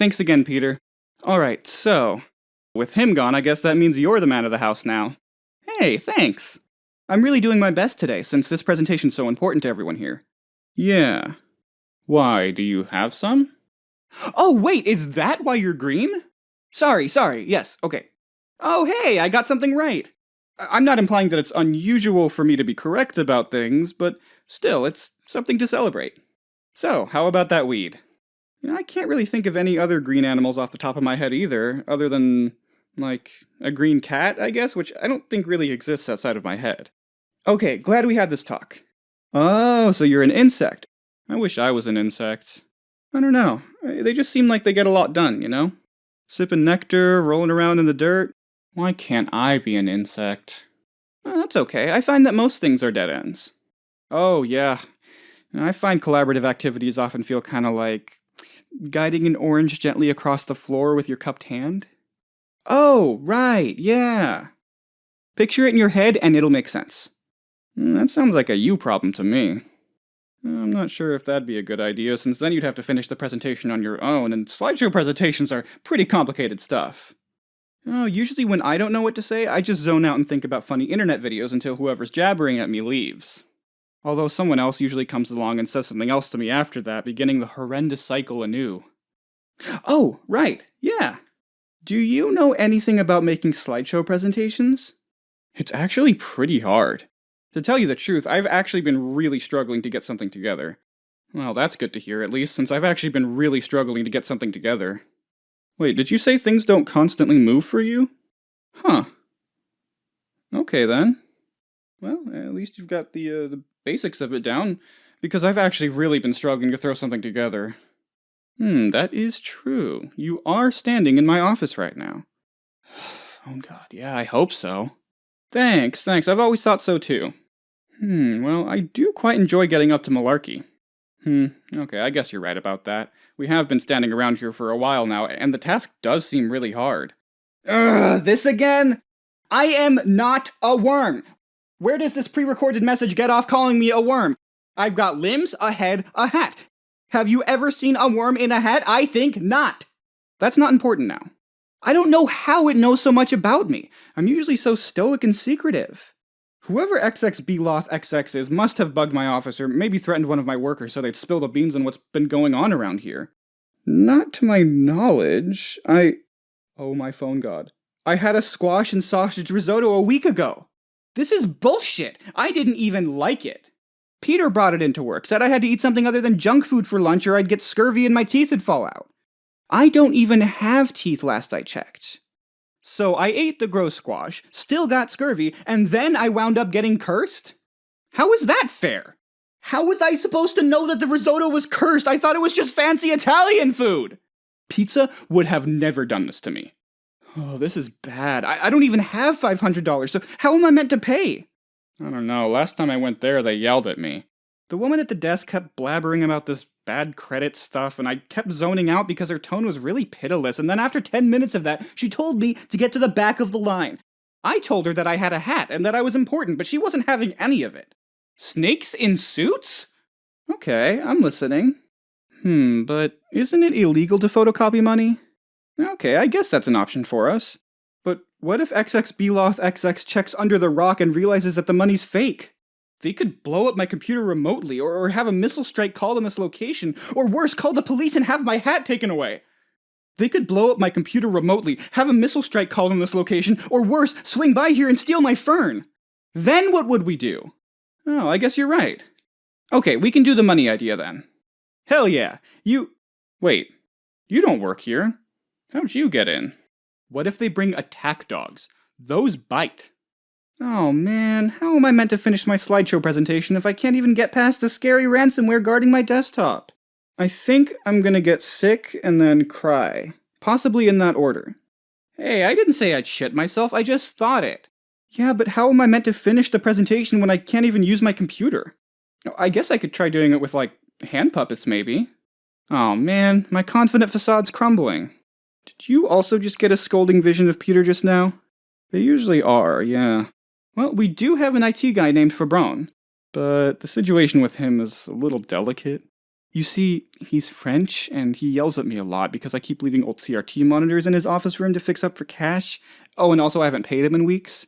thanks again, Peter. Alright, so, with him gone, I guess that means you're the man of the house now. Hey, thanks. I'm really doing my best today, since this presentation's so important to everyone here. Yeah. Why, do you have some? Oh, wait, is that why you're green? Sorry, yes, okay. Oh, hey, I got something right. I'm not implying that it's unusual for me to be correct about things, but still, it's something to celebrate. So, how about that weed? I can't really think of any other green animals off the top of my head either, other than, like, a green cat, I guess, which I don't think really exists outside of my head. Okay, glad we had this talk. Oh, so you're an insect. I wish I was an insect. I don't know, they just seem like they get a lot done, you know? Sipping nectar, rolling around in the dirt. Why can't I be an insect? That's okay, I find that most things are dead ends. Oh, yeah. I find collaborative activities often feel kind of like guiding an orange gently across the floor with your cupped hand. Oh, right, yeah. Picture it in your head and it'll make sense. That sounds like a you problem to me. I'm not sure if that'd be a good idea, since then you'd have to finish the presentation on your own, and slideshow presentations are pretty complicated stuff. Oh, usually when I don't know what to say, I just zone out and think about funny internet videos until whoever's jabbering at me leaves. Although someone else usually comes along and says something else to me after that, beginning the horrendous cycle anew. Oh, right, yeah. Do you know anything about making slideshow presentations? It's actually pretty hard. To tell you the truth, I've actually been really struggling to get something together. Well, that's good to hear, at least, since I've actually been really struggling to get something together. Wait, did you say things don't constantly move for you? Huh. Okay, then. Well, at least you've got the basics of it down, because I've actually really been struggling to throw something together. That is true. You are standing in my office right now. Oh god, yeah, I hope so. Thanks, I've always thought so too. Well, I do quite enjoy getting up to malarkey. Okay, I guess you're right about that. We have been standing around here for a while now, and the task does seem really hard. Ugh, this again? I am not a worm! Where does this pre-recorded message get off calling me a worm? I've got limbs, a head, a hat. Have you ever seen a worm in a hat? I think not. That's not important now. I don't know how it knows so much about me. I'm usually so stoic and secretive. Whoever XXBLothXX is must have bugged my office or maybe threatened one of my workers so they'd spill the beans on what's been going on around here. Not to my knowledge. Oh my phone god. I had a squash and sausage risotto a week ago. This is bullshit. I didn't even like it. Peter brought it into work, said I had to eat something other than junk food for lunch or I'd get scurvy and my teeth would fall out. I don't even have teeth last I checked. So I ate the gross squash, still got scurvy, and then I wound up getting cursed? How is that fair? How was I supposed to know that the risotto was cursed? I thought it was just fancy Italian food! Pizza would have never done this to me. Oh, this is bad. I don't even have $500, so how am I meant to pay? I don't know, last time I went there they yelled at me. The woman at the desk kept blabbering about this bad credit stuff, and I kept zoning out because her tone was really pitiless, and then after 10 minutes of that, she told me to get to the back of the line. I told her that I had a hat and that I was important, but she wasn't having any of it. Snakes in suits? Okay, I'm listening. But isn't it illegal to photocopy money? Okay, I guess that's an option for us. But what if XXBLothXX checks under the rock and realizes that the money's fake? They could blow up my computer remotely, or have a missile strike called on this location, or worse, call the police and have my hat taken away. They could blow up my computer remotely, have a missile strike called on this location, or worse, swing by here and steal my fern. Then what would we do? Oh, I guess you're right. Okay, we can do the money idea then. Hell yeah, Wait, you don't work here. How'd you get in? What if they bring attack dogs? Those bite. Oh man, how am I meant to finish my slideshow presentation if I can't even get past the scary ransomware guarding my desktop? I think I'm gonna get sick and then cry. Possibly in that order. Hey, I didn't say I'd shit myself, I just thought it. Yeah, but how am I meant to finish the presentation when I can't even use my computer? I guess I could try doing it with, like, hand puppets maybe. Oh man, my confident facade's crumbling. Did you also just get a scolding vision of Peter just now? They usually are, yeah. Well, we do have an IT guy named Fabron, but the situation with him is a little delicate. You see, he's French, and he yells at me a lot because I keep leaving old CRT monitors in his office room to fix up for cash. Oh, and also I haven't paid him in weeks.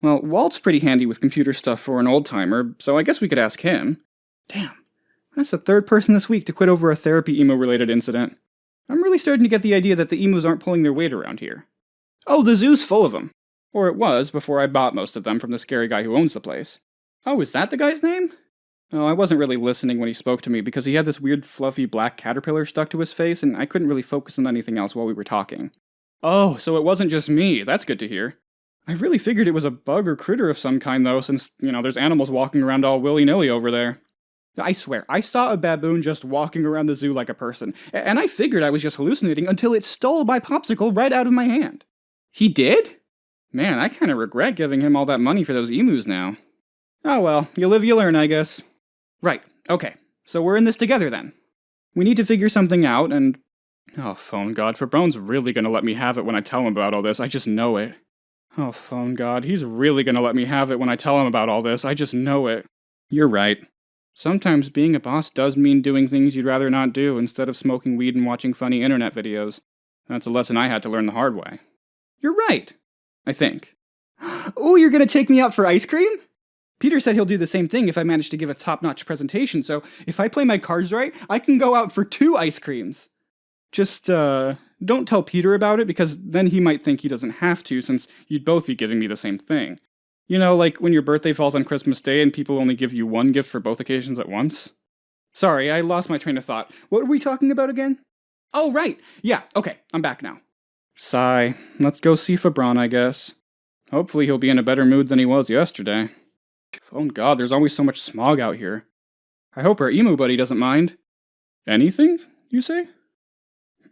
Well, Walt's pretty handy with computer stuff for an old-timer, so I guess we could ask him. Damn, that's the third person this week to quit over a therapy emo-related incident. I'm really starting to get the idea that the emus aren't pulling their weight around here. Oh, the zoo's full of them. Or it was, before I bought most of them from the scary guy who owns the place. Oh, is that the guy's name? Oh, I wasn't really listening when he spoke to me because he had this weird fluffy black caterpillar stuck to his face and I couldn't really focus on anything else while we were talking. Oh, so it wasn't just me. That's good to hear. I really figured it was a bug or critter of some kind though, since, there's animals walking around all willy-nilly over there. I swear, I saw a baboon just walking around the zoo like a person, and I figured I was just hallucinating until it stole my popsicle right out of my hand. He did? Man, I kinda regret giving him all that money for those emus now. Oh well, you live, you learn, I guess. Right, okay, so we're in this together then. We need to figure something out, and... Oh, phone god, Fabrone's really gonna let me have it when I tell him about all this, I just know it. Oh, phone god, he's really gonna let me have it when I tell him about all this, I just know it. You're right. Sometimes being a boss does mean doing things you'd rather not do instead of smoking weed and watching funny internet videos. That's a lesson I had to learn the hard way. You're right, I think. Oh, you're gonna take me out for ice cream? Peter said he'll do the same thing if I manage to give a top-notch presentation, so if I play my cards right, I can go out for 2 ice creams. Just, don't tell Peter about it, because then he might think he doesn't have to, since you'd both be giving me the same thing. You know, like when your birthday falls on Christmas Day and people only give you one gift for both occasions at once? Sorry, I lost my train of thought. What were we talking about again? Oh, right! Yeah, okay, I'm back now. Sigh. Let's go see Fabron, I guess. Hopefully he'll be in a better mood than he was yesterday. Oh god, there's always so much smog out here. I hope our emu buddy doesn't mind. Anything, you say?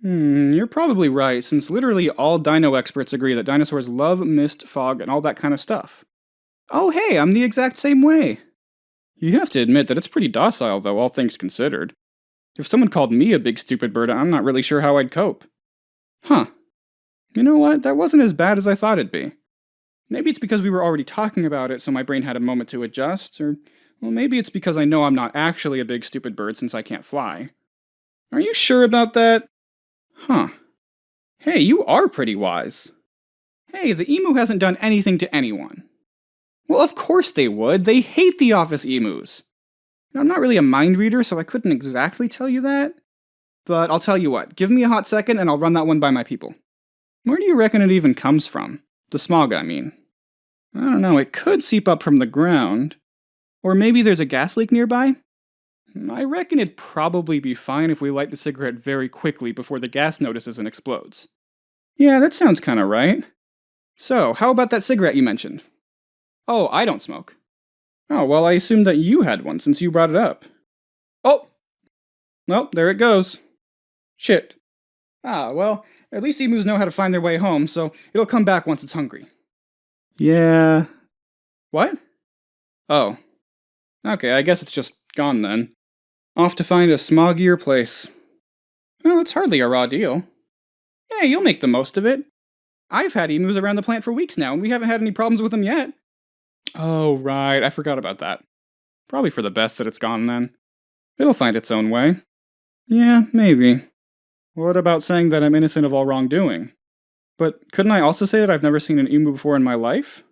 You're probably right, since literally all dino experts agree that dinosaurs love mist, fog, and all that kind of stuff. Oh hey, I'm the exact same way. You have to admit that it's pretty docile though, all things considered. If someone called me a big stupid bird, I'm not really sure how I'd cope. Huh. You know what, that wasn't as bad as I thought it'd be. Maybe it's because we were already talking about it, so my brain had a moment to adjust, or, well, maybe it's because I know I'm not actually a big stupid bird since I can't fly. Are you sure about that? Huh. Hey, you are pretty wise. Hey, the emu hasn't done anything to anyone. Well, of course they would. They hate the office emus. I'm not really a mind reader, so I couldn't exactly tell you that. But I'll tell you what, give me a hot second and I'll run that one by my people. Where do you reckon it even comes from? The smog, I mean. I don't know, it could seep up from the ground. Or maybe there's a gas leak nearby? I reckon it'd probably be fine if we light the cigarette very quickly before the gas notices and explodes. Yeah, that sounds kinda right. So, how about that cigarette you mentioned? Oh, I don't smoke. Oh, well, I assumed that you had one since you brought it up. Oh! Well, there it goes. Shit. Ah, well, at least emus know how to find their way home, so it'll come back once it's hungry. Yeah... What? Oh. Okay, I guess it's just gone then. Off to find a smoggier place. Well, it's hardly a raw deal. Hey, you'll make the most of it. I've had emus around the plant for weeks now, and we haven't had any problems with them yet. Oh, right, I forgot about that. Probably for the best that it's gone then. It'll find its own way. Yeah, maybe. What about saying that I'm innocent of all wrongdoing? But couldn't I also say that I've never seen an emu before in my life?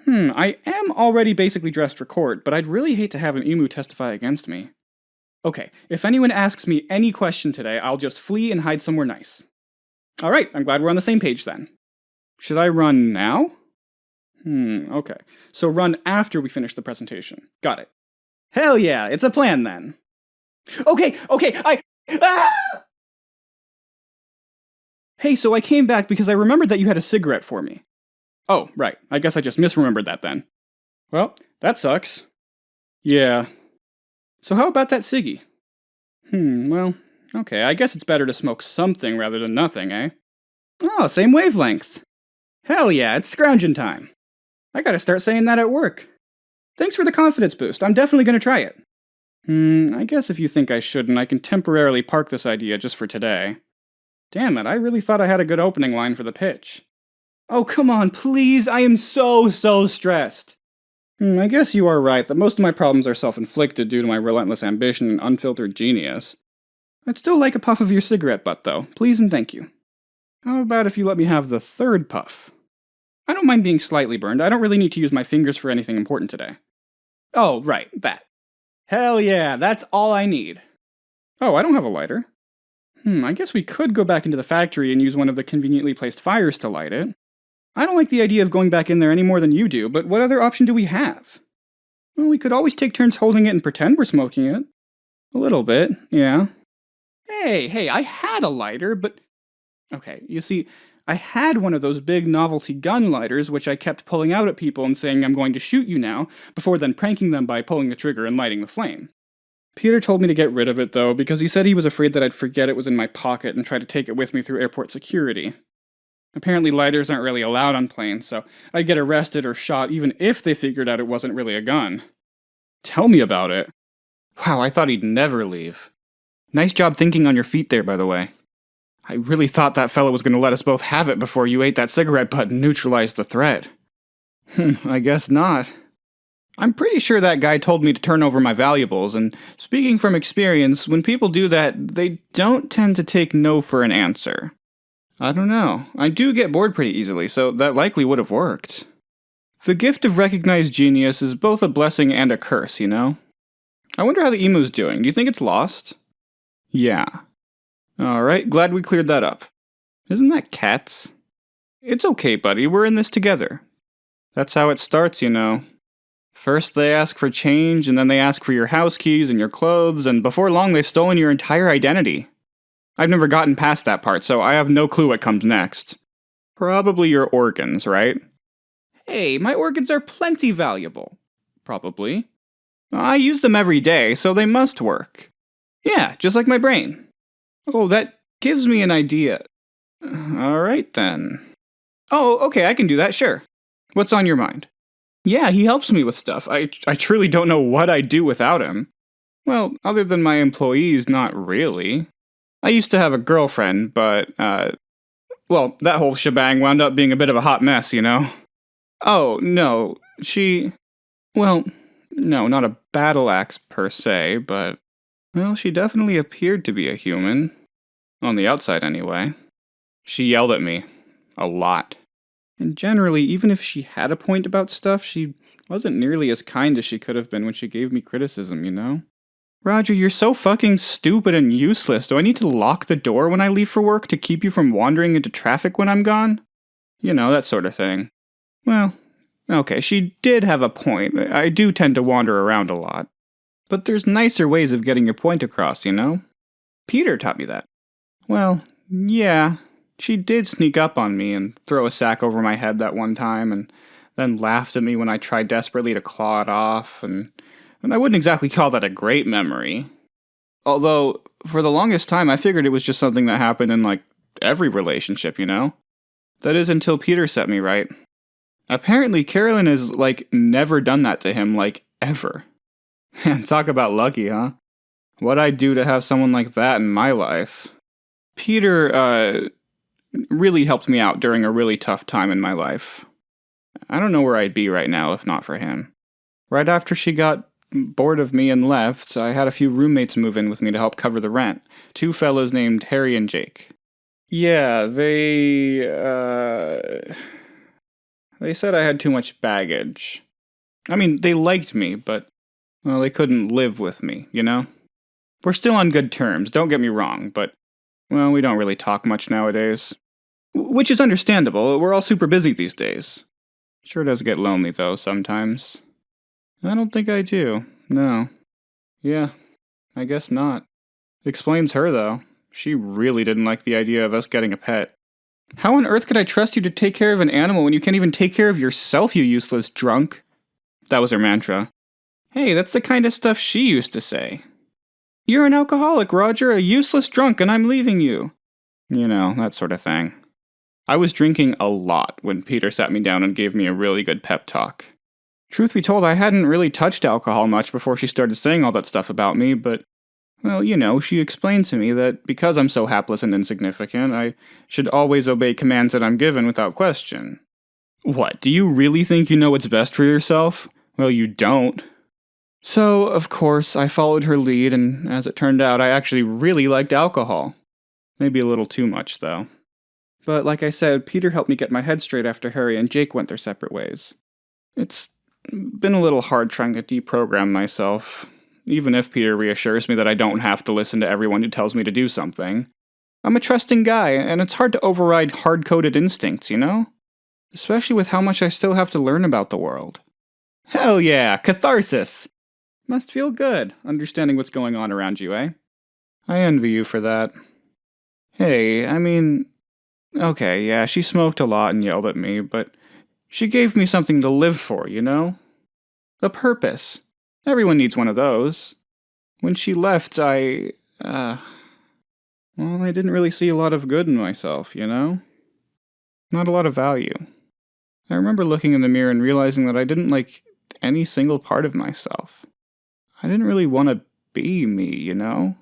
I am already basically dressed for court, but I'd really hate to have an emu testify against me. Okay, if anyone asks me any question today, I'll just flee and hide somewhere nice. Alright, I'm glad we're on the same page then. Should I run now? Okay. So run after we finish the presentation. Got it. Hell yeah, it's a plan then. Okay, Ah! Hey, so I came back because I remembered that you had a cigarette for me. Oh, right. I guess I just misremembered that then. Well, that sucks. Yeah. So how about that ciggy? Well, okay, I guess it's better to smoke something rather than nothing, eh? Oh, same wavelength. Hell yeah, it's scrounging time. I gotta start saying that at work. Thanks for the confidence boost, I'm definitely gonna try it. I guess if you think I shouldn't, I can temporarily park this idea just for today. Damn it, I really thought I had a good opening line for the pitch. Oh, come on, please, I am so stressed. I guess you are right that most of my problems are self-inflicted due to my relentless ambition and unfiltered genius. I'd still like a puff of your cigarette butt, though. Please and thank you. How about if you let me have the third puff? I don't mind being slightly burned. I don't really need to use my fingers for anything important today. Oh, right, that. Hell yeah, that's all I need. Oh, I don't have a lighter. I guess we could go back into the factory and use one of the conveniently placed fires to light it. I don't like the idea of going back in there any more than you do, but what other option do we have? Well, we could always take turns holding it and pretend we're smoking it. A little bit, yeah. Hey, I had a lighter, but... Okay, you see, I had one of those big novelty gun lighters which I kept pulling out at people and saying I'm going to shoot you now, before then pranking them by pulling the trigger and lighting the flame. Peter told me to get rid of it, though, because he said he was afraid that I'd forget it was in my pocket and try to take it with me through airport security. Apparently lighters aren't really allowed on planes, so I'd get arrested or shot even if they figured out it wasn't really a gun. Tell me about it. Wow, I thought he'd never leave. Nice job thinking on your feet there, by the way. I really thought that fellow was going to let us both have it before you ate that cigarette butt and neutralized the threat. I guess not. I'm pretty sure that guy told me to turn over my valuables, and speaking from experience, when people do that, they don't tend to take no for an answer. I don't know. I do get bored pretty easily, so that likely would have worked. The gift of recognized genius is both a blessing and a curse, you know? I wonder how the emu's doing. Do you think it's lost? Yeah. Alright, glad we cleared that up. Isn't that cats? It's okay, buddy, we're in this together. That's how it starts, you know. First they ask for change, and then they ask for your house keys and your clothes, and before long they've stolen your entire identity. I've never gotten past that part, so I have no clue what comes next. Probably your organs, right? Hey, my organs are plenty valuable. Probably. I use them every day, so they must work. Yeah, just like my brain. Oh, that gives me an idea. Alright then. Oh, okay, I can do that, sure. What's on your mind? Yeah, he helps me with stuff. I truly don't know what I'd do without him. Well, other than my employees, not really. I used to have a girlfriend, but, well, that whole shebang wound up being a bit of a hot mess, you know? Oh, no, well, no, not a battle axe per se, but, well, she definitely appeared to be a human. On the outside, anyway. She yelled at me. A lot. And generally, even if she had a point about stuff, she wasn't nearly as kind as she could have been when she gave me criticism, you know? Roger, you're so fucking stupid and useless. Do I need to lock the door when I leave for work to keep you from wandering into traffic when I'm gone? You know, that sort of thing. Well, okay, she did have a point. I do tend to wander around a lot. But there's nicer ways of getting your point across, you know? Peter taught me that. Well, yeah. She did sneak up on me and throw a sack over my head that one time, and then laughed at me when I tried desperately to claw it off, and I wouldn't exactly call that a great memory. Although, for the longest time, I figured it was just something that happened in, like, every relationship, you know? That is until Peter set me right. Apparently, Carolyn has, like, never done that to him, like, ever. And talk about lucky, huh? What'd I do to have someone like that in my life? Peter, really helped me out during a really tough time in my life. I don't know where I'd be right now if not for him. Right after she got bored of me and left, I had a few roommates move in with me to help cover the rent. 2 fellows named Harry and Jake. Yeah, they said I had too much baggage. I mean, they liked me, but, well, they couldn't live with me, you know? We're still on good terms, don't get me wrong, but, well, we don't really talk much nowadays. Which is understandable, we're all super busy these days. Sure does get lonely, though, sometimes. I don't think I do, no. Yeah, I guess not. Explains her, though. She really didn't like the idea of us getting a pet. How on earth could I trust you to take care of an animal when you can't even take care of yourself, you useless drunk? That was her mantra. Hey, that's the kind of stuff she used to say. You're an alcoholic, Roger, a useless drunk, and I'm leaving you. You know, that sort of thing. I was drinking a lot when Peter sat me down and gave me a really good pep talk. Truth be told, I hadn't really touched alcohol much before she started saying all that stuff about me, but, well, you know, she explained to me that because I'm so hapless and insignificant, I should always obey commands that I'm given without question. What, do you really think you know what's best for yourself? Well, you don't. So, of course, I followed her lead, and as it turned out, I actually really liked alcohol. Maybe a little too much, though. But like I said, Peter helped me get my head straight after Harry and Jake went their separate ways. It's been a little hard trying to deprogram myself, even if Peter reassures me that I don't have to listen to everyone who tells me to do something. I'm a trusting guy, and it's hard to override hard-coded instincts, you know? Especially with how much I still have to learn about the world. Hell yeah, catharsis! Must feel good, understanding what's going on around you, eh? I envy you for that. Hey, I mean... Okay, yeah, she smoked a lot and yelled at me, but she gave me something to live for, you know? A purpose. Everyone needs one of those. When she left, well, I didn't really see a lot of good in myself, you know? Not a lot of value. I remember looking in the mirror and realizing that I didn't like any single part of myself. I didn't really want to be me, you know?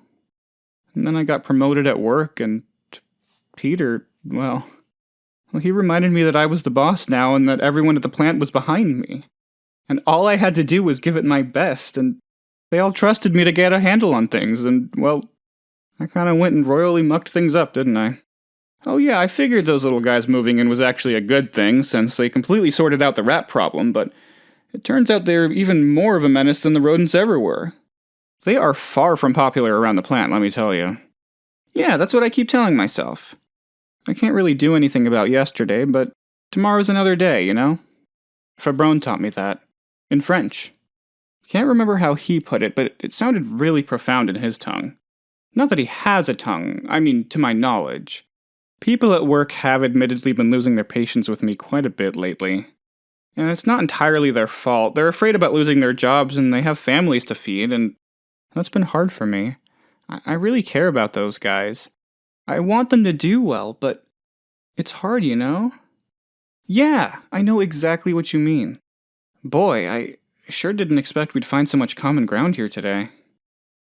And then I got promoted at work, and Peter, well, he reminded me that I was the boss now and that everyone at the plant was behind me. And all I had to do was give it my best, and they all trusted me to get a handle on things, and, well, I kinda went and royally mucked things up, didn't I? Oh yeah, I figured those little guys moving in was actually a good thing, since they completely sorted out the rat problem, but it turns out they're even more of a menace than the rodents ever were. They are far from popular around the plant, let me tell you. Yeah, that's what I keep telling myself. I can't really do anything about yesterday, but tomorrow's another day, you know? Fabron taught me that. In French. Can't remember how he put it, but it sounded really profound in his tongue. Not that he has a tongue, I mean, to my knowledge. People at work have admittedly been losing their patience with me quite a bit lately. And it's not entirely their fault. They're afraid about losing their jobs and they have families to feed, and that's been hard for me. I really care about those guys. I want them to do well, but it's hard, you know? Yeah, I know exactly what you mean. Boy, I sure didn't expect we'd find so much common ground here today.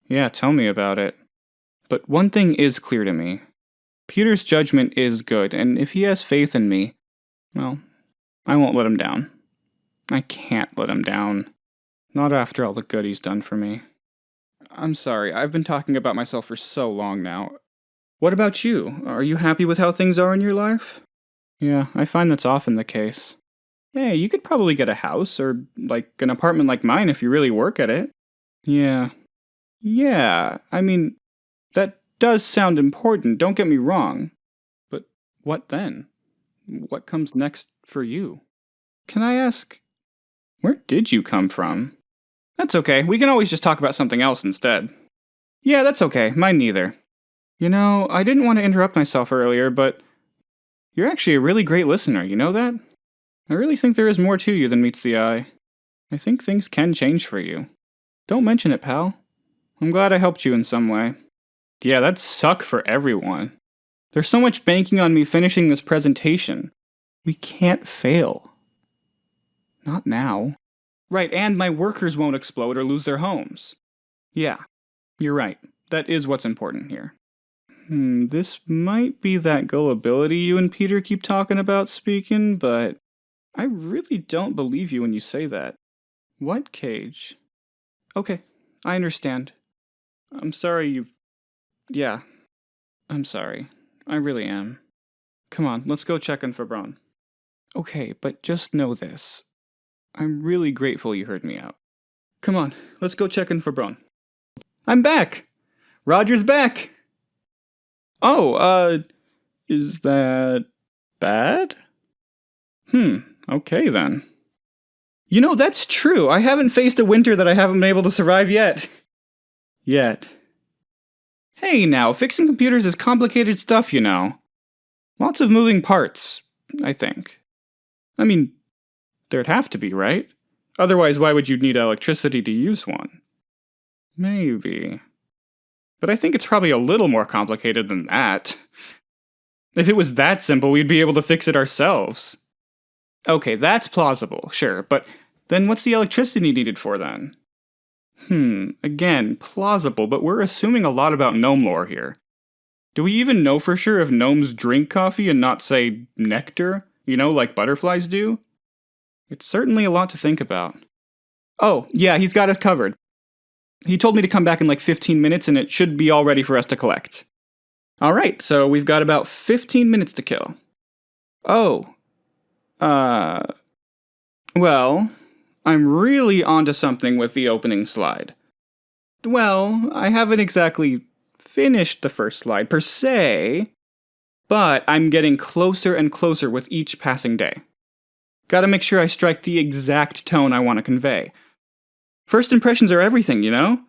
Yeah, tell me about it. But one thing is clear to me. Peter's judgment is good, and if he has faith in me, well, I won't let him down. I can't let him down. Not after all the good he's done for me. I'm sorry, I've been talking about myself for so long now. What about you? Are you happy with how things are in your life? Yeah, I find that's often the case. Hey, you could probably get a house, or, like, an apartment like mine if you really work at it. Yeah. Yeah, I mean, that does sound important, don't get me wrong. But what then? What comes next for you? Can I ask, where did you come from? That's okay, we can always just talk about something else instead. Yeah, that's okay, mine neither. You know, I didn't want to interrupt myself earlier, but you're actually a really great listener, you know that? I really think there is more to you than meets the eye. I think things can change for you. Don't mention it, pal. I'm glad I helped you in some way. Yeah, that'd suck for everyone. There's so much banking on me finishing this presentation. We can't fail. Not now. Right, and my workers won't explode or lose their homes. Yeah, you're right. That is what's important here. This might be that gullibility you and Peter keep talking about speaking, but I really don't believe you when you say that. What cage? Okay, I understand. I'm sorry Yeah, I'm sorry. I really am. Come on, let's go check on Fabron. Okay, but just know this. I'm really grateful you heard me out. Come on, let's go check in Fabron. I'm back! Roger's back! Oh, is that bad? Okay then. You know, that's true. I haven't faced a winter that I haven't been able to survive yet. Hey now, fixing computers is complicated stuff, you know. Lots of moving parts, I think. I mean, there'd have to be, right? Otherwise, why would you need electricity to use one? Maybe. But I think it's probably a little more complicated than that. If it was that simple, we'd be able to fix it ourselves. Okay, that's plausible, sure, but then what's the electricity needed for then? Again, plausible, but we're assuming a lot about gnome lore here. Do we even know for sure if gnomes drink coffee and not, say, nectar? You know, like butterflies do? It's certainly a lot to think about. Oh, yeah, he's got us covered. He told me to come back in like 15 minutes and it should be all ready for us to collect. Alright, so we've got about 15 minutes to kill. Oh. Well, I'm really onto something with the opening slide. Well, I haven't exactly finished the first slide per se, but I'm getting closer and closer with each passing day. Gotta make sure I strike the exact tone I want to convey. First impressions are everything, you know?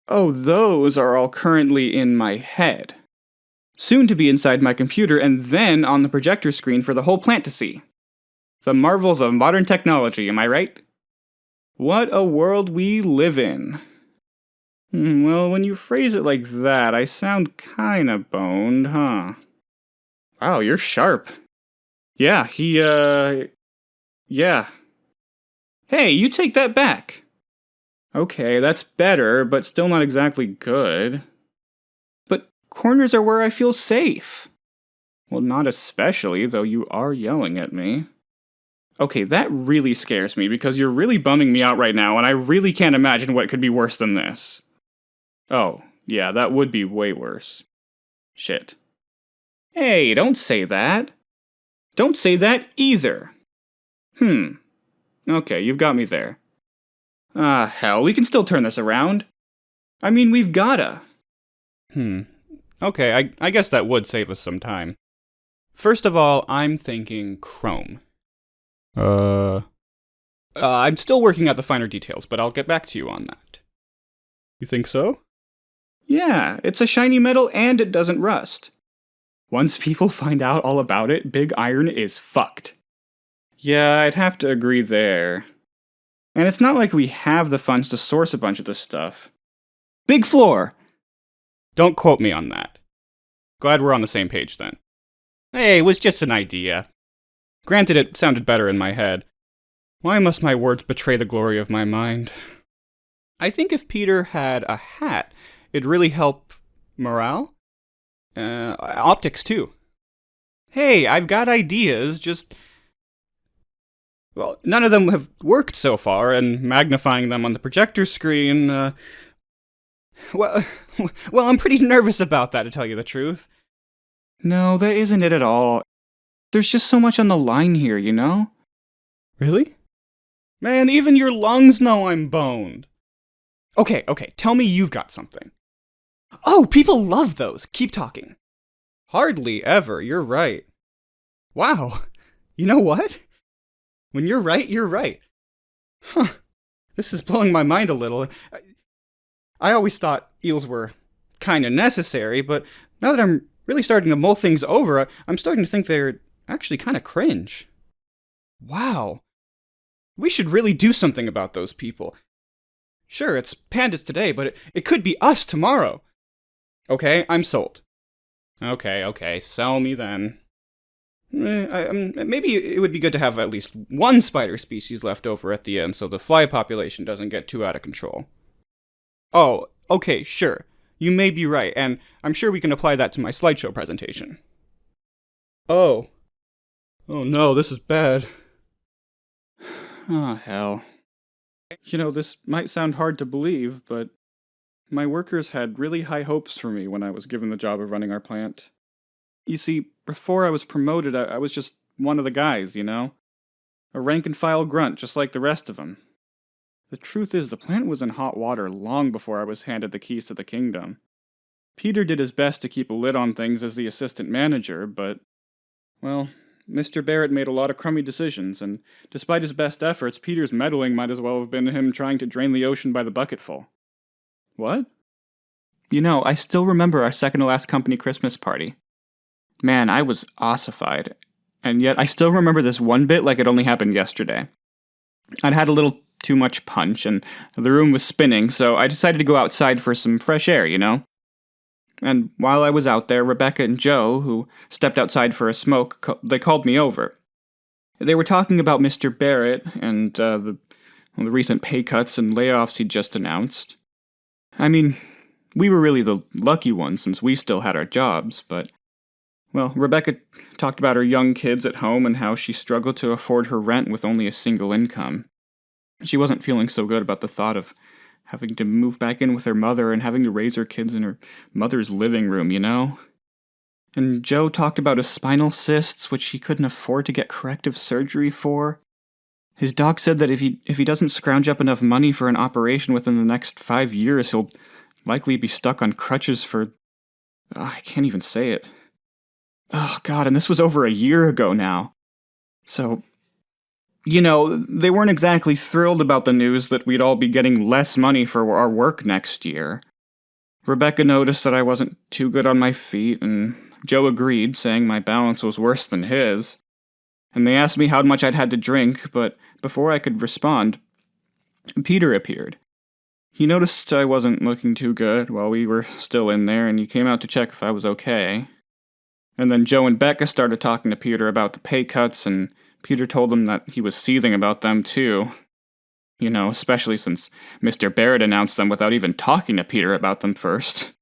Oh, those are all currently in my head. Soon to be inside my computer and then on the projector screen for the whole plant to see. The marvels of modern technology, am I right? What a world we live in. Well, when you phrase it like that, I sound kinda boned, huh? Wow, you're sharp. Yeah, yeah. Hey, you take that back. Okay, that's better, but still not exactly good. But corners are where I feel safe. Well, not especially, though you are yelling at me. Okay, that really scares me because you're really bumming me out right now, and I really can't imagine what could be worse than this. Oh, yeah, that would be way worse. Shit. Hey, don't say that. Don't say that either. Okay, you've got me there. Ah, hell, we can still turn this around. I mean, we've gotta. Okay, I guess that would save us some time. First of all, I'm thinking Chrome. I'm still working out the finer details, but I'll get back to you on that. You think so? Yeah, it's a shiny metal and it doesn't rust. Once people find out all about it, Big Iron is fucked. Yeah, I'd have to agree there. And it's not like we have the funds to source a bunch of this stuff. Big floor! Don't quote me on that. Glad we're on the same page then. Hey, it was just an idea. Granted, it sounded better in my head. Why must my words betray the glory of my mind? I think if Peter had a hat, it'd really help morale? Optics too. Hey, I've got ideas, just... Well, none of them have worked so far, and magnifying them on the projector screen, well, I'm pretty nervous about that, to tell you the truth. No, that isn't it at all. There's just so much on the line here, you know? Really? Man, even your lungs know I'm boned. Okay, tell me you've got something. Oh, people love those. Keep talking. Hardly ever, you're right. Wow. You know what? When you're right, you're right. Huh. This is blowing my mind a little. I always thought eels were kinda necessary, but now that I'm really starting to mull things over, I'm starting to think they're actually kinda cringe. Wow. We should really do something about those people. Sure, it's pandas today, but it could be us tomorrow. Okay, I'm sold. Okay, sell me then. Maybe it would be good to have at least one spider species left over at the end so the fly population doesn't get too out of control. Oh, okay, sure. You may be right, and I'm sure we can apply that to my slideshow presentation. Oh no, this is bad. Oh, hell. You know, this might sound hard to believe, but my workers had really high hopes for me when I was given the job of running our plant. You see, before I was promoted, I was just one of the guys, you know? A rank-and-file grunt, just like the rest of them. The truth is, the plant was in hot water long before I was handed the keys to the kingdom. Peter did his best to keep a lid on things as the assistant manager, but, well, Mr. Barrett made a lot of crummy decisions, and despite his best efforts, Peter's meddling might as well have been him trying to drain the ocean by the bucketful. What? You know, I still remember our second-to-last company Christmas party. Man, I was ossified, and yet I still remember this one bit like it only happened yesterday. I'd had a little too much punch, and the room was spinning, so I decided to go outside for some fresh air, you know? And while I was out there, Rebecca and Joe, who stepped outside for a smoke, they called me over. They were talking about Mr. Barrett and the recent pay cuts and layoffs he'd just announced. I mean, we were really the lucky ones since we still had our jobs, but... Well, Rebecca talked about her young kids at home and how she struggled to afford her rent with only a single income. She wasn't feeling so good about the thought of having to move back in with her mother and having to raise her kids in her mother's living room, you know? And Joe talked about his spinal cysts, which he couldn't afford to get corrective surgery for. His doc said that if he doesn't scrounge up enough money for an operation within the next 5 years, he'll likely be stuck on crutches for... I can't even say it. Oh, God, and this was over a year ago now. So, you know, they weren't exactly thrilled about the news that we'd all be getting less money for our work next year. Rebecca noticed that I wasn't too good on my feet, and Joe agreed, saying my balance was worse than his. And they asked me how much I'd had to drink, but before I could respond, Peter appeared. He noticed I wasn't looking too good while we were still in there, and he came out to check if I was okay. And then Joe and Becca started talking to Peter about the pay cuts, and Peter told them that he was seething about them too. You know, especially since Mr. Barrett announced them without even talking to Peter about them first.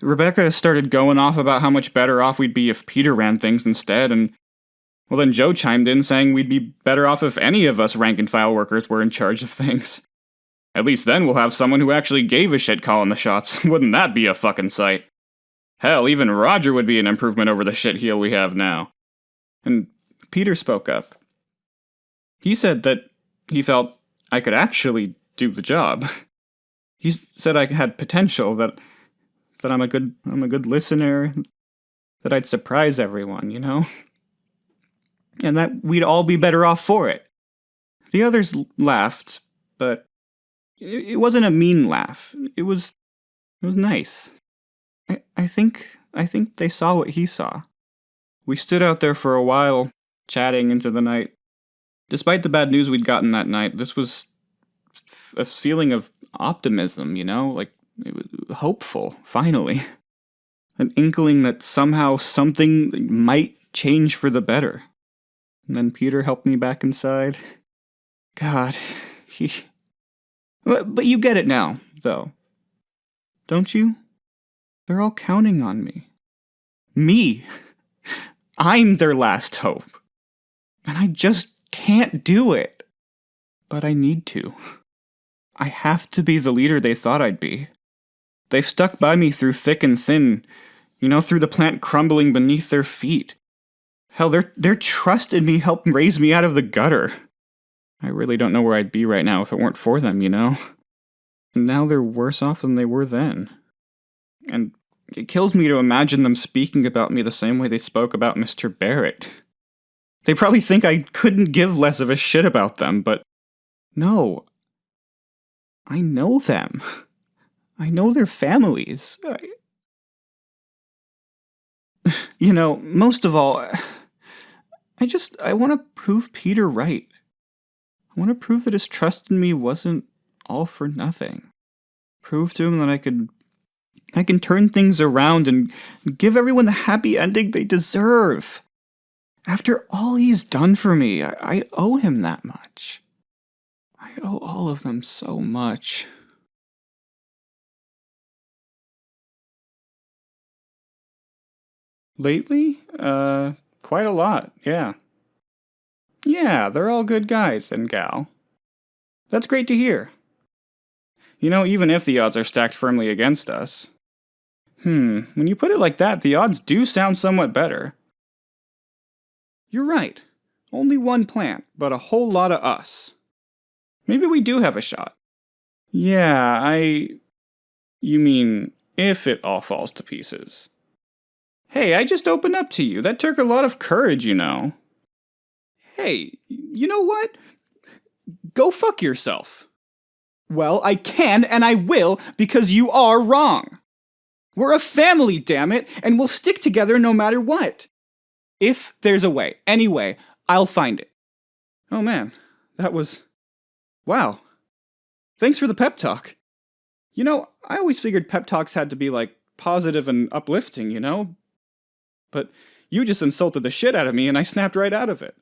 Rebecca started going off about how much better off we'd be if Peter ran things instead, and well, then Joe chimed in saying we'd be better off if any of us rank-and-file workers were in charge of things. At least then we'll have someone who actually gave a shit calling the shots. Wouldn't that be a fucking sight? Hell, even Roger would be an improvement over the shitheel we have now. And Peter spoke up. He said that he felt I could actually do the job. He said I had potential, that I'm a good listener, that I'd surprise everyone, you know? And that we'd all be better off for it. The others laughed, but it wasn't a mean laugh. It was nice. I think they saw what he saw. We stood out there for a while, chatting into the night. Despite the bad news we'd gotten that night, this was a feeling of optimism, you know? Like, it was hopeful, finally. An inkling that somehow something might change for the better. And then Peter helped me back inside. God, he... But you get it now, though. Don't you? They're all counting on me. Me! I'm their last hope. And I just can't do it. But I need to. I have to be the leader they thought I'd be. They've stuck by me through thick and thin, you know, through the plant crumbling beneath their feet. Hell, their trust in me helped raise me out of the gutter. I really don't know where I'd be right now if it weren't for them, you know? And now they're worse off than they were then. And it kills me to imagine them speaking about me the same way they spoke about Mr. Barrett. They probably think I couldn't give less of a shit about them, but no. I know them. I know their families. You know, most of all, I want to prove Peter right. I want to prove that his trust in me wasn't all for nothing. Prove to him that I can turn things around and give everyone the happy ending they deserve. After all he's done for me, I owe him that much. I owe all of them so much. Lately? Quite a lot, yeah. Yeah, they're all good guys and gal. That's great to hear. You know, even if the odds are stacked firmly against us. When you put it like that, the odds do sound somewhat better. You're right. Only one plant, but a whole lot of us. Maybe we do have a shot. Yeah, You mean, if it all falls to pieces. Hey, I just opened up to you. That took a lot of courage, you know. Hey, you know what? Go fuck yourself. Well, I can and I will because you are wrong. We're a family, damn it, and we'll stick together no matter what. If there's a way, any way, I'll find it. Oh man, that was... Wow. Thanks for the pep talk. You know, I always figured pep talks had to be, like, positive and uplifting, you know? But you just insulted the shit out of me and I snapped right out of it.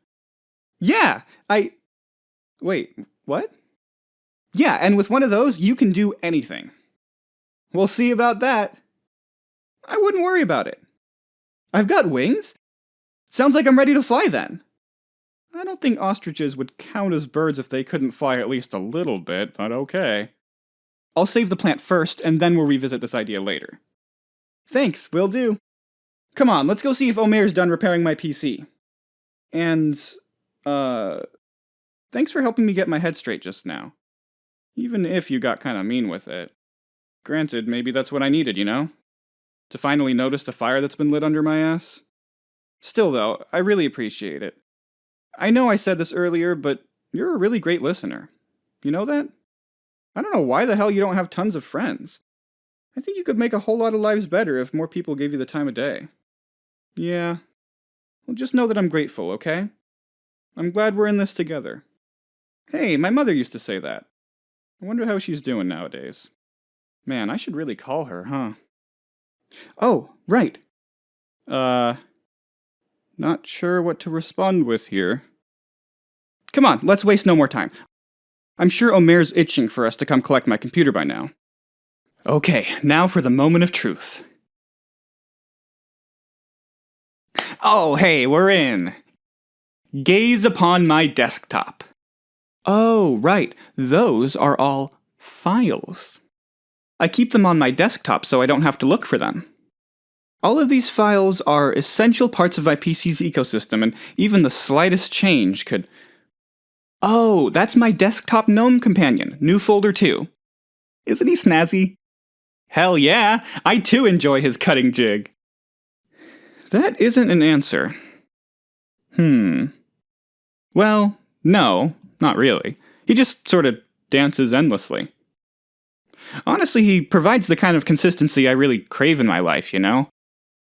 Yeah, Wait, what? Yeah, and with one of those, you can do anything. We'll see about that. I wouldn't worry about it. I've got wings. Sounds like I'm ready to fly then. I don't think ostriches would count as birds if they couldn't fly at least a little bit, but okay. I'll save the plant first, and then we'll revisit this idea later. Thanks, will do. Come on, let's go see if Omer's done repairing my PC. And, thanks for helping me get my head straight just now. Even if you got kinda mean with it. Granted, maybe that's what I needed, you know? To finally notice the fire that's been lit under my ass. Still though, I really appreciate it. I know I said this earlier, but you're a really great listener. You know that? I don't know why the hell you don't have tons of friends. I think you could make a whole lot of lives better if more people gave you the time of day. Yeah. Well, just know that I'm grateful, okay? I'm glad we're in this together. Hey, my mother used to say that. I wonder how she's doing nowadays. Man, I should really call her, huh? Oh, right. Not sure what to respond with here. Come on, let's waste no more time. I'm sure Omer's itching for us to come collect my computer by now. Okay, now for the moment of truth. Oh, hey, we're in. Gaze upon my desktop. Oh, right, those are all files. I keep them on my desktop so I don't have to look for them. All of these files are essential parts of my PC's ecosystem, and even the slightest change could... Oh, that's my desktop Gnome companion, new folder 2. Isn't he snazzy? Hell yeah, I too enjoy his cutting jig. That isn't an answer. Well, no, not really. He just sort of dances endlessly. Honestly, he provides the kind of consistency I really crave in my life, you know?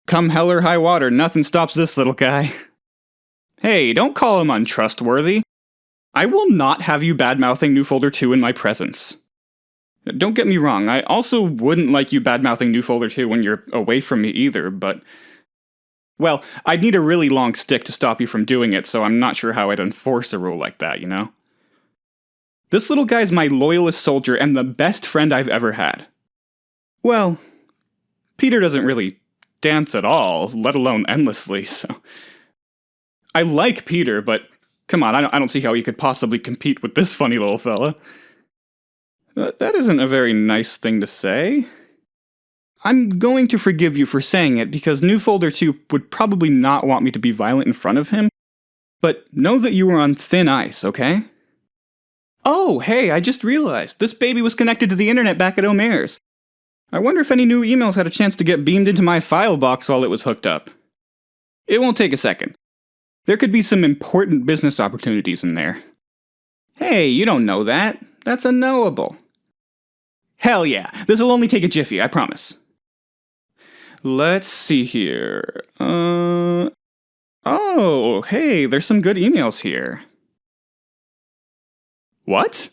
Come hell or high water, nothing stops this little guy. Hey, don't call him untrustworthy. I will not have you bad-mouthing New Folder 2 in my presence. Don't get me wrong, I also wouldn't like you bad-mouthing New Folder 2 when you're away from me either, but... Well, I'd need a really long stick to stop you from doing it, so I'm not sure how I'd enforce a rule like that, you know? This little guy's my loyalist soldier and the best friend I've ever had. Well, Peter doesn't really dance at all, let alone endlessly, so... I like Peter, but come on, I don't see how he could possibly compete with this funny little fella. That isn't a very nice thing to say. I'm going to forgive you for saying it because New Folder 2 would probably not want me to be violent in front of him, but know that you were on thin ice, okay? Oh, hey, I just realized, this baby was connected to the internet back at Omer's. I wonder if any new emails had a chance to get beamed into my file box while it was hooked up. It won't take a second. There could be some important business opportunities in there. Hey, you don't know that. That's unknowable. Hell yeah, this'll only take a jiffy, I promise. Let's see here. Oh, hey, there's some good emails here. What?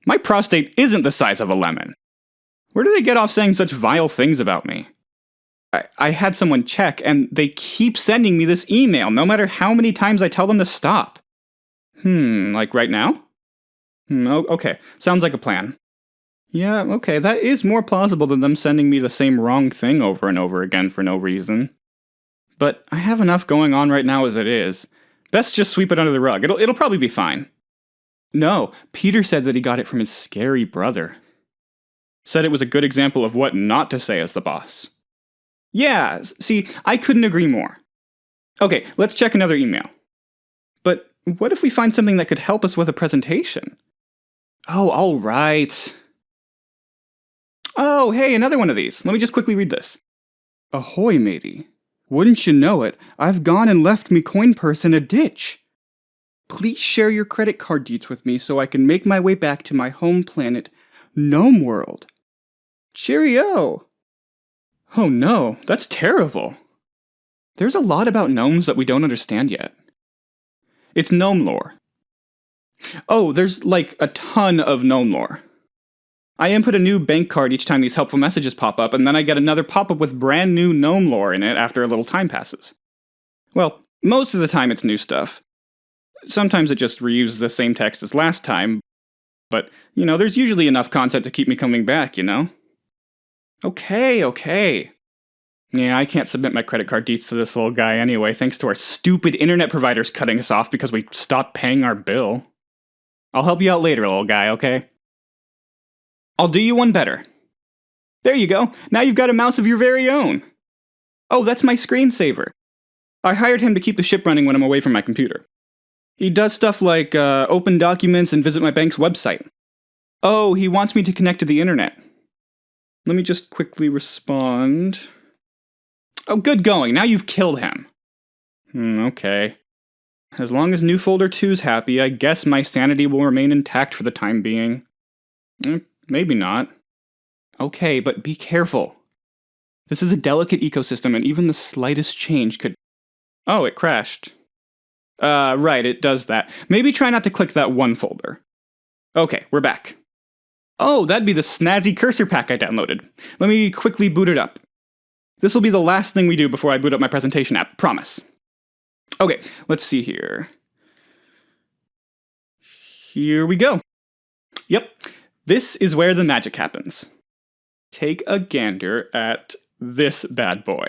My prostate isn't the size of a lemon. Where do they get off saying such vile things about me? I had someone check, and they keep sending me this email, no matter how many times I tell them to stop. Like right now? Okay, sounds like a plan. Yeah, okay, that is more plausible than them sending me the same wrong thing over and over again for no reason. But I have enough going on right now as it is. Best just sweep it under the rug, it'll probably be fine. No, Peter said that he got it from his scary brother. Said it was a good example of what not to say as the boss. Yeah, see, I couldn't agree more. Okay, let's check another email. But what if we find something that could help us with a presentation? Oh, alright. Oh, hey, another one of these. Let me just quickly read this. Ahoy, matey. Wouldn't you know it, I've gone and left me coin purse in a ditch. Please share your credit card deets with me so I can make my way back to my home planet, Gnome World. Cheerio! Oh no, that's terrible. There's a lot about gnomes that we don't understand yet. It's gnome lore. Oh, there's like a ton of gnome lore. I input a new bank card each time these helpful messages pop up, and then I get another pop-up with brand new gnome lore in it after a little time passes. Well, most of the time it's new stuff. Sometimes it just reuses the same text as last time, but, you know, there's usually enough content to keep me coming back, you know? Okay. Yeah, I can't submit my credit card deets to this little guy anyway, thanks to our stupid internet providers cutting us off because we stopped paying our bill. I'll help you out later, little guy, okay? I'll do you one better. There you go. Now you've got a mouse of your very own. Oh, that's my screensaver. I hired him to keep the ship running when I'm away from my computer. He does stuff like open documents and visit my bank's website. Oh, he wants me to connect to the internet. Let me just quickly respond. Oh, good going. Now you've killed him. Okay. As long as new folder 2's happy, I guess my sanity will remain intact for the time being. Maybe not. Okay, but be careful. This is a delicate ecosystem, and even the slightest change could... Oh, it crashed. Right, it does that. Maybe try not to click that one folder. Okay, we're back. Oh, that'd be the snazzy cursor pack I downloaded. Let me quickly boot it up. This will be the last thing we do before I boot up my presentation app, promise. Okay, let's see here. Here we go. Yep, this is where the magic happens. Take a gander at this bad boy.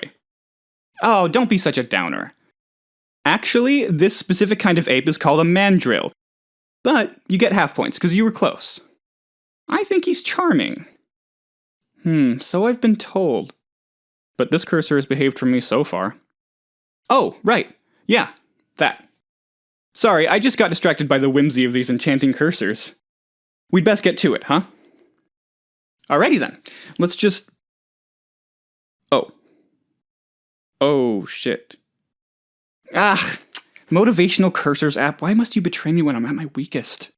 Oh, don't be such a downer. Actually, this specific kind of ape is called a mandrill. But you get half points, because you were close. I think he's charming. So I've been told. But this cursor has behaved for me so far. Oh, right. Yeah, that. Sorry, I just got distracted by the whimsy of these enchanting cursors. We'd best get to it, huh? Alrighty then. Let's just... Oh, shit. Motivational cursors app, why must you betray me when I'm at my weakest?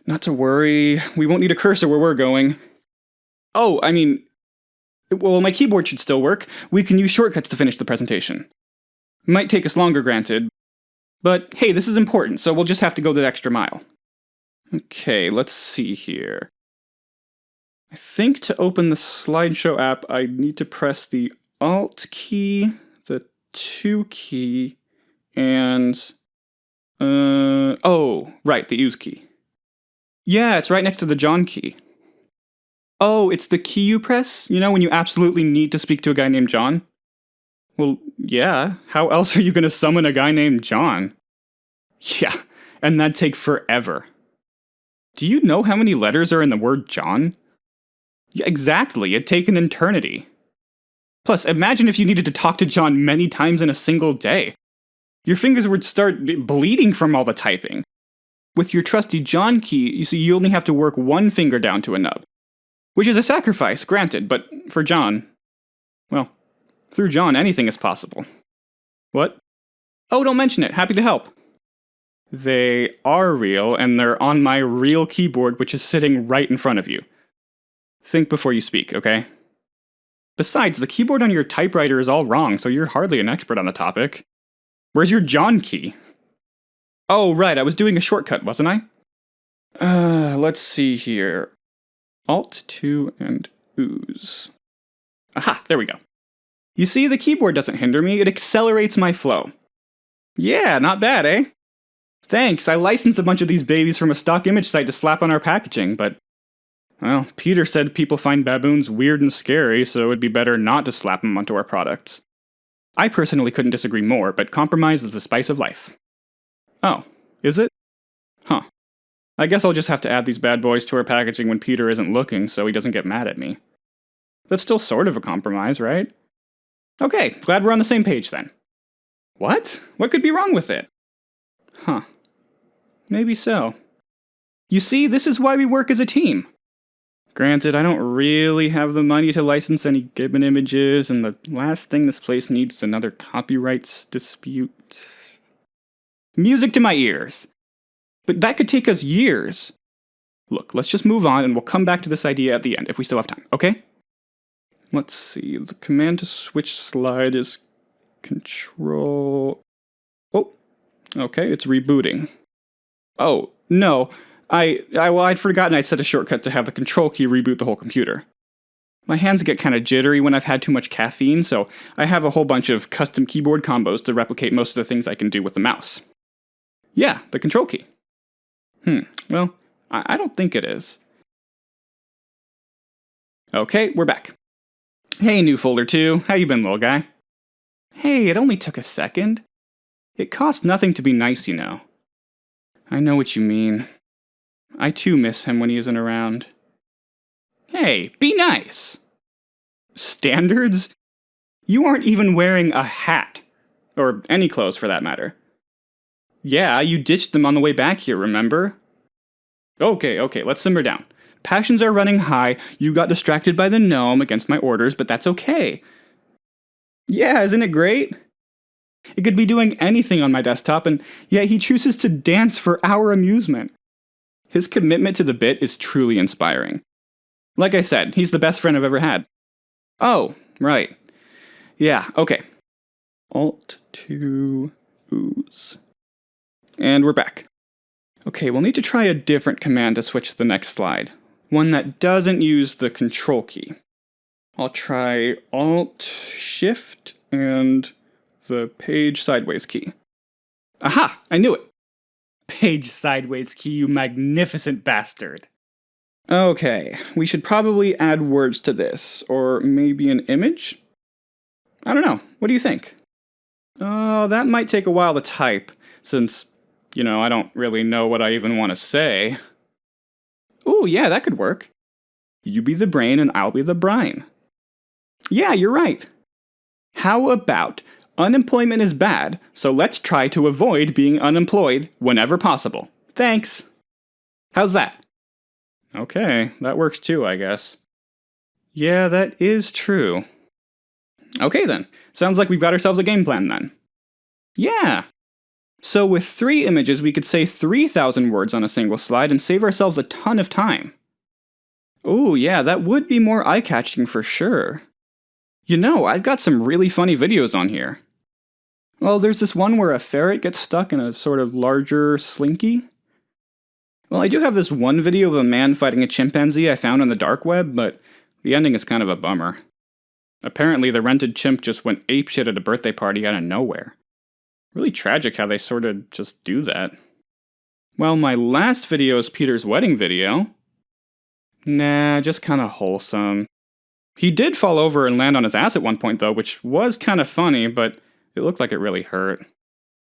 Not to worry, we won't need a cursor where we're going. Oh, I mean... Well, my keyboard should still work. We can use shortcuts to finish the presentation. Might take us longer, granted. But hey, this is important, so we'll just have to go the extra mile. Okay, let's see here. I think to open the slideshow app, I need to press the Alt key, the 2 key, and... oh, right, the Use key. Yeah, it's right next to the John key. Oh, it's the key you press? You know, when you absolutely need to speak to a guy named John? Well, yeah. How else are you going to summon a guy named John? Yeah, and that'd take forever. Do you know how many letters are in the word John? Yeah, exactly. It'd take an eternity. Plus, imagine if you needed to talk to John many times in a single day. Your fingers would start bleeding from all the typing. With your trusty John key, you see, you only have to work one finger down to a nub. Which is a sacrifice, granted, but for John... Well, through John, anything is possible. What? Oh, don't mention it. Happy to help. They are real, and they're on my real keyboard, which is sitting right in front of you. Think before you speak, okay? Besides, the keyboard on your typewriter is all wrong, so you're hardly an expert on the topic. Where's your John key? Oh, right, I was doing a shortcut, wasn't I? Let's see here. Alt 2 and ooze. Aha, there we go. You see, the keyboard doesn't hinder me, it accelerates my flow. Yeah, not bad, eh? Thanks, I licensed a bunch of these babies from a stock image site to slap on our packaging, but... Well, Peter said people find baboons weird and scary, so it'd be better not to slap them onto our products. I personally couldn't disagree more, but compromise is the spice of life. Oh, is it? Huh. I guess I'll just have to add these bad boys to our packaging when Peter isn't looking so he doesn't get mad at me. That's still sort of a compromise, right? Okay, glad we're on the same page then. What? What could be wrong with it? Huh. Maybe so. You see, this is why we work as a team. Granted, I don't really have the money to license any Gibbon images, and the last thing this place needs is another copyrights dispute. Music to my ears. But that could take us years. Look, let's just move on and we'll come back to this idea at the end if we still have time, okay? Let's see, the command to switch slide is control... Oh, okay, it's rebooting. Oh, no, I'd forgotten I'd set a shortcut to have the control key reboot the whole computer. My hands get kind of jittery when I've had too much caffeine, so I have a whole bunch of custom keyboard combos to replicate most of the things I can do with the mouse. Yeah, the control key. Well, I don't think it is. Okay, we're back. Hey, new folder 2. How you been, little guy? Hey, it only took a second. It costs nothing to be nice, you know. I know what you mean. I too miss him when he isn't around. Hey, be nice! Standards? You aren't even wearing a hat. Or any clothes, for that matter. Yeah, you ditched them on the way back here, remember? Okay, let's simmer down. Passions are running high, you got distracted by the gnome against my orders, but that's okay. Yeah, isn't it great? It could be doing anything on my desktop, and yet he chooses to dance for our amusement. His commitment to the bit is truly inspiring. Like I said, he's the best friend I've ever had. Oh, right. Yeah, okay. Alt 2 ooze. And we're back. Okay, we'll need to try a different command to switch to the next slide. One that doesn't use the control key. I'll try Alt, Shift, and the page sideways key. Aha! I knew it! Page sideways key, you magnificent bastard. Okay, we should probably add words to this, or maybe an image? I don't know, what do you think? Oh, that might take a while to type, since, I don't really know what I even want to say. Ooh, yeah, that could work. You be the brain and I'll be the brine. Yeah, you're right. How about unemployment is bad, so let's try to avoid being unemployed whenever possible. Thanks. How's that? Okay, that works too, I guess. Yeah, that is true. Okay then, sounds like we've got ourselves a game plan then. Yeah. So with 3 images, we could say 3,000 words on a single slide and save ourselves a ton of time. Ooh, yeah, that would be more eye-catching for sure. I've got some really funny videos on here. Well, there's this one where a ferret gets stuck in a sort of larger slinky. Well, I do have this one video of a man fighting a chimpanzee I found on the dark web, but the ending is kind of a bummer. Apparently, the rented chimp just went apeshit at a birthday party out of nowhere. Really tragic how they sort of just do that. Well, my last video is Peter's wedding video. Nah, just kinda wholesome. He did fall over and land on his ass at one point though, which was kinda funny, but it looked like it really hurt.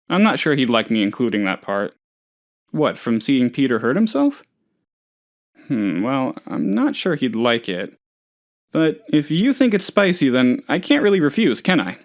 I'm not sure he'd like me including that part. What, from seeing Peter hurt himself? Well, I'm not sure he'd like it. But if you think it's spicy, then I can't really refuse, can I?